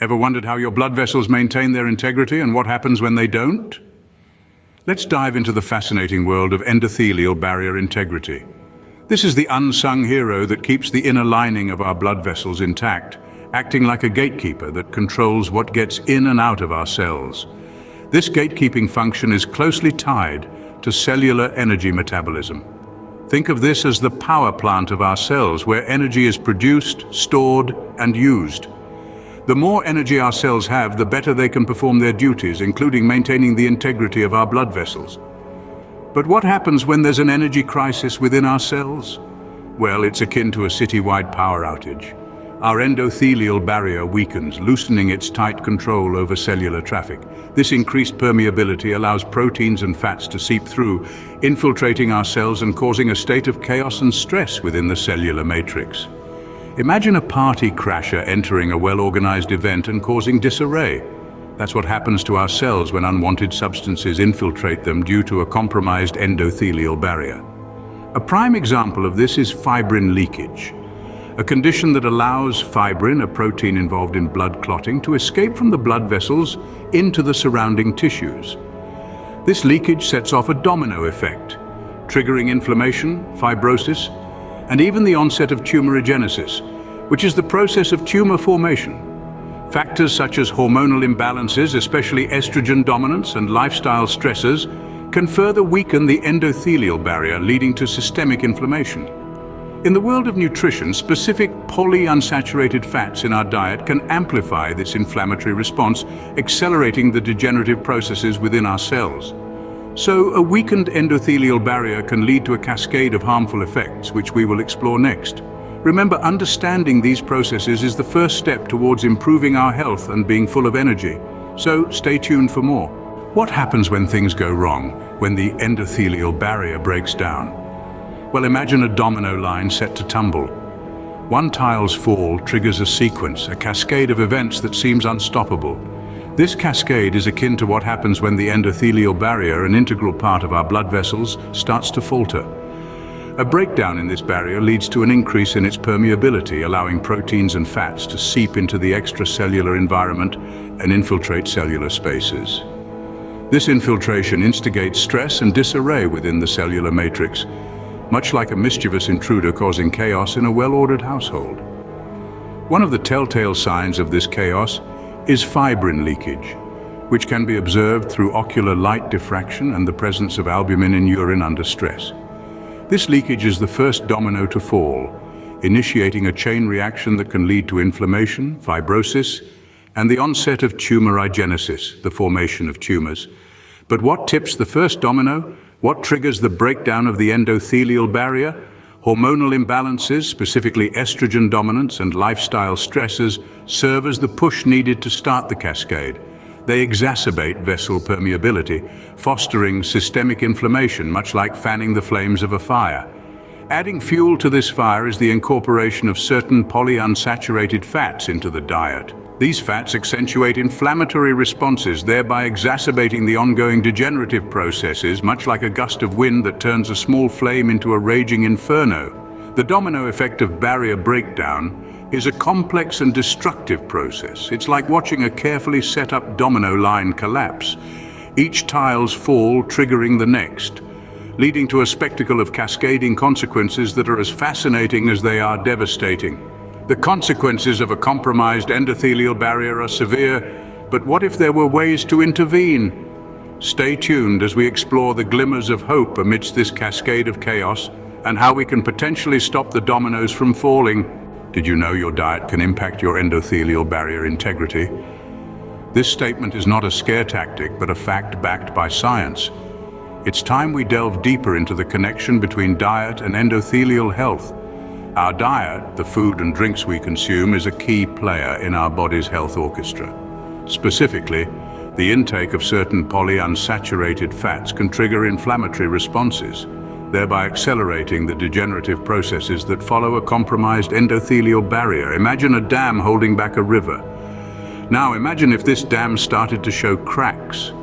Ever wondered how your blood vessels maintain their integrity and what happens when they don't? Let's dive into the fascinating world of endothelial barrier integrity. This is the unsung hero that keeps the inner lining of our blood vessels intact, acting like a gatekeeper that controls what gets in and out of our cells. This gatekeeping function is closely tied to cellular energy metabolism. Think of this as the power plant of our cells, where energy is produced, stored, and used. The more energy our cells have, the better they can perform their duties, including maintaining the integrity of our blood vessels. But what happens when there's an energy crisis within our cells? Well, it's akin to a citywide power outage. Our endothelial barrier weakens, loosening its tight control over cellular traffic. This increased permeability allows proteins and fats to seep through, infiltrating our cells and causing a state of chaos and stress within the cellular matrix. Imagine a party crasher entering a well-organized event and causing disarray. That's what happens to our cells when unwanted substances infiltrate them due to a compromised endothelial barrier. A prime example of this is fibrin leakage, a condition that allows fibrin, a protein involved in blood clotting, to escape from the blood vessels into the surrounding tissues. This leakage sets off a domino effect, triggering inflammation, fibrosis, and even the onset of tumorigenesis, which is the process of tumor formation. Factors such as hormonal imbalances, especially estrogen dominance and lifestyle stressors, can further weaken the endothelial barrier, leading to systemic inflammation. In the world of nutrition, specific polyunsaturated fats in our diet can amplify this inflammatory response, accelerating the degenerative processes within our cells. So, a weakened endothelial barrier can lead to a cascade of harmful effects, which we will explore next. Remember, understanding these processes is the first step towards improving our health and being full of energy. So, stay tuned for more. What happens when things go wrong, when the endothelial barrier breaks down? Well, imagine a domino line set to tumble. One tile's fall triggers a sequence, a cascade of events that seems unstoppable. This cascade is akin to what happens when the endothelial barrier, an integral part of our blood vessels, starts to falter. A breakdown in this barrier leads to an increase in its permeability, allowing proteins and fats to seep into the extracellular environment and infiltrate cellular spaces. This infiltration instigates stress and disarray within the cellular matrix, much like a mischievous intruder causing chaos in a well-ordered household. One of the telltale signs of this chaos is fibrin leakage, which can be observed through ocular light diffraction and the presence of albumin in urine under stress. This leakage is the first domino to fall, initiating a chain reaction that can lead to inflammation, fibrosis, and the onset of tumorigenesis, the formation of tumors. But what tips the first domino? What triggers the breakdown of the endothelial barrier? Hormonal imbalances, specifically estrogen dominance and lifestyle stresses, serve as the push needed to start the cascade. They exacerbate vessel permeability, fostering systemic inflammation, much like fanning the flames of a fire. Adding fuel to this fire is the incorporation of certain polyunsaturated fats into the diet. These fats accentuate inflammatory responses, thereby exacerbating the ongoing degenerative processes, much like a gust of wind that turns a small flame into a raging inferno. The domino effect of barrier breakdown is a complex and destructive process. It's like watching a carefully set up domino line collapse, each tile's fall triggering the next, leading to a spectacle of cascading consequences that are as fascinating as they are devastating. The consequences of a compromised endothelial barrier are severe, but what if there were ways to intervene? Stay tuned as we explore the glimmers of hope amidst this cascade of chaos and how we can potentially stop the dominoes from falling. Did you know your diet can impact your endothelial barrier integrity? This statement is not a scare tactic, but a fact backed by science. It's time we delve deeper into the connection between diet and endothelial health. Our diet, the food and drinks we consume, is a key player in our body's health orchestra. Specifically, the intake of certain polyunsaturated fats can trigger inflammatory responses, thereby accelerating the degenerative processes that follow a compromised endothelial barrier. Imagine a dam holding back a river. Now imagine if this dam started to show cracks.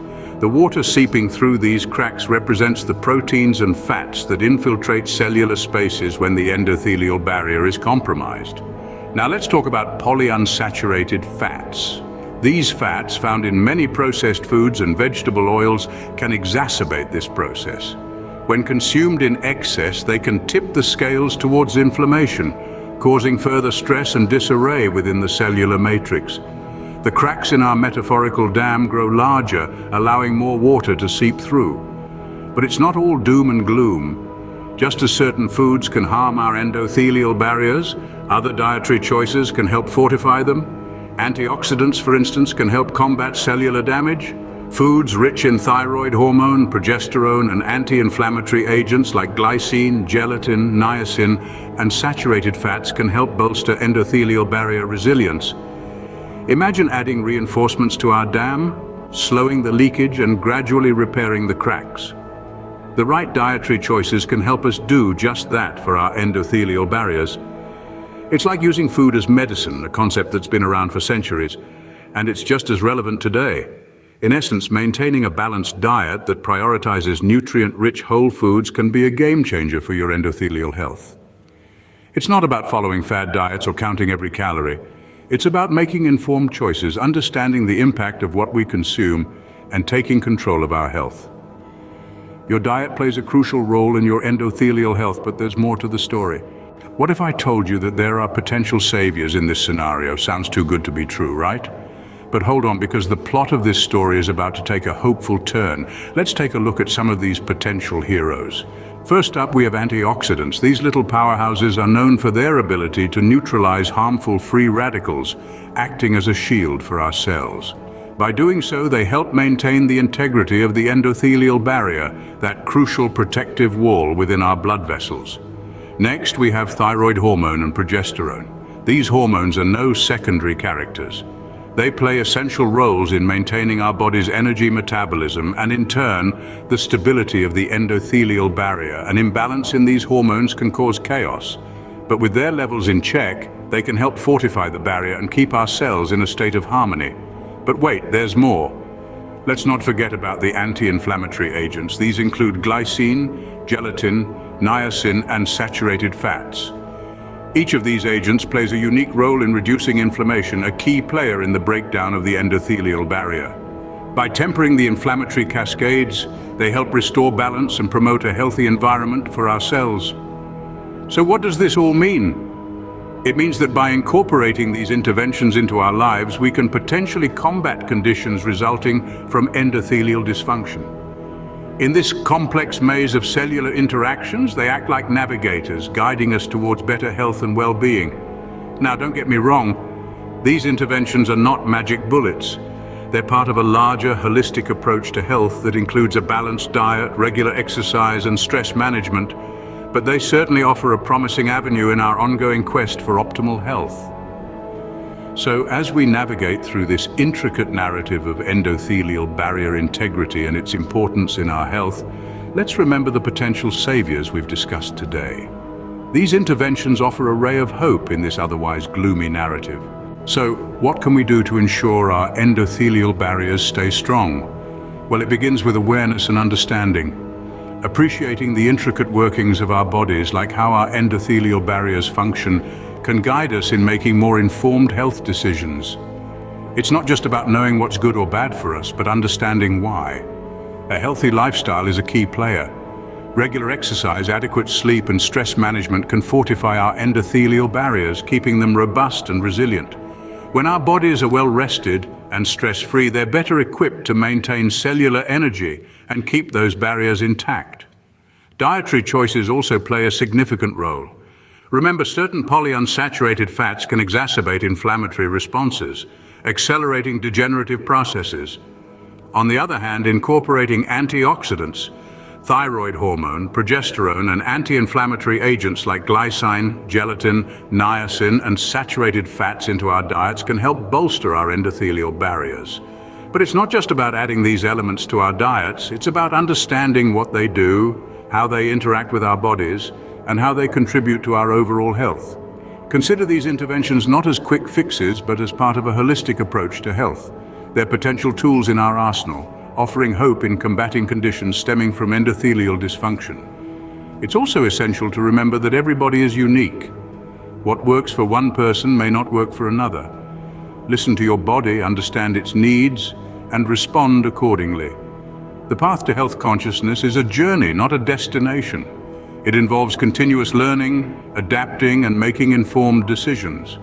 The water seeping through these cracks represents the proteins and fats that infiltrate cellular spaces when the endothelial barrier is compromised. Now let's talk about polyunsaturated fats. These fats, found in many processed foods and vegetable oils, can exacerbate this process. When consumed in excess, they can tip the scales towards inflammation, causing further stress and disarray within the cellular matrix. The cracks in our metaphorical dam grow larger, allowing more water to seep through. But it's not all doom and gloom. Just as certain foods can harm our endothelial barriers, other dietary choices can help fortify them. Antioxidants, for instance, can help combat cellular damage. Foods rich in thyroid hormone, progesterone, and anti-inflammatory agents like glycine, gelatin, niacin, and saturated fats can help bolster endothelial barrier resilience. Imagine adding reinforcements to our dam, slowing the leakage and gradually repairing the cracks. The right dietary choices can help us do just that for our endothelial barriers. It's like using food as medicine, a concept that's been around for centuries, and it's just as relevant today. In essence, maintaining a balanced diet that prioritizes nutrient-rich whole foods can be a game changer for your endothelial health. It's not about following fad diets or counting every calorie. It's about making informed choices, understanding the impact of what we consume, and taking control of our health. Your diet plays a crucial role in your endothelial health, but there's more to the story. What if I told you that there are potential saviors in this scenario? Sounds too good to be true, right? But hold on, because the plot of this story is about to take a hopeful turn. Let's take a look at some of these potential heroes. First up, we have antioxidants. These little powerhouses are known for their ability to neutralize harmful free radicals, acting as a shield for our cells. By doing so, they help maintain the integrity of the endothelial barrier, that crucial protective wall within our blood vessels. Next, we have thyroid hormone and progesterone. These hormones are no secondary characters. They play essential roles in maintaining our body's energy metabolism and, in turn, the stability of the endothelial barrier. An imbalance in these hormones can cause chaos, but with their levels in check, they can help fortify the barrier and keep our cells in a state of harmony. But wait, there's more. Let's not forget about the anti-inflammatory agents. These include glycine, gelatin, niacin, and saturated fats. Each of these agents plays a unique role in reducing inflammation, a key player in the breakdown of the endothelial barrier. By tempering the inflammatory cascades, they help restore balance and promote a healthy environment for our cells. So what does this all mean? It means that by incorporating these interventions into our lives, we can potentially combat conditions resulting from endothelial dysfunction. In this complex maze of cellular interactions, they act like navigators, guiding us towards better health and well-being. Now, don't get me wrong, these interventions are not magic bullets. They're part of a larger, holistic approach to health that includes a balanced diet, regular exercise, and stress management, but they certainly offer a promising avenue in our ongoing quest for optimal health. So as we navigate through this intricate narrative of endothelial barrier integrity and its importance in our health, let's remember the potential saviors we've discussed today. These interventions offer a ray of hope in this otherwise gloomy narrative. So what can we do to ensure our endothelial barriers stay strong? Well, it begins with awareness and understanding. Appreciating the intricate workings of our bodies, like how our endothelial barriers function, can guide us in making more informed health decisions. It's not just about knowing what's good or bad for us, but understanding why. A healthy lifestyle is a key player. Regular exercise, adequate sleep, and stress management can fortify our endothelial barriers, keeping them robust and resilient. When our bodies are well rested and stress-free, they're better equipped to maintain cellular energy and keep those barriers intact. Dietary choices also play a significant role. Remember, certain polyunsaturated fats can exacerbate inflammatory responses, accelerating degenerative processes. On the other hand, incorporating antioxidants, thyroid hormone, progesterone, and anti-inflammatory agents like glycine, gelatin, niacin, and saturated fats into our diets can help bolster our endothelial barriers. But it's not just about adding these elements to our diets, it's about understanding what they do, how they interact with our bodies, and how they contribute to our overall health. Consider these interventions not as quick fixes, but as part of a holistic approach to health. They're potential tools in our arsenal, offering hope in combating conditions stemming from endothelial dysfunction. It's also essential to remember that everybody is unique. What works for one person may not work for another. listen to your body, understand its needs, and respond accordingly. The path to health consciousness is a journey, not a destination. It involves continuous learning, adapting, and making informed decisions.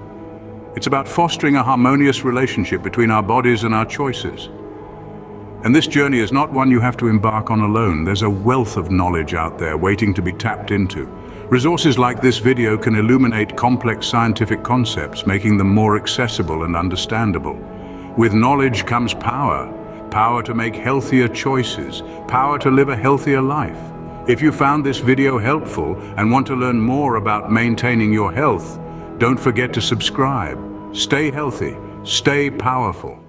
It's about fostering a harmonious relationship between our bodies and our choices. And this journey is not one you have to embark on alone. There's a wealth of knowledge out there waiting to be tapped into. Resources like this video can illuminate complex scientific concepts, making them more accessible and understandable. With knowledge comes power. Power to make healthier choices. Power to live a healthier life. If you found this video helpful and want to learn more about maintaining your health, don't forget to subscribe. Stay healthy. Stay powerful.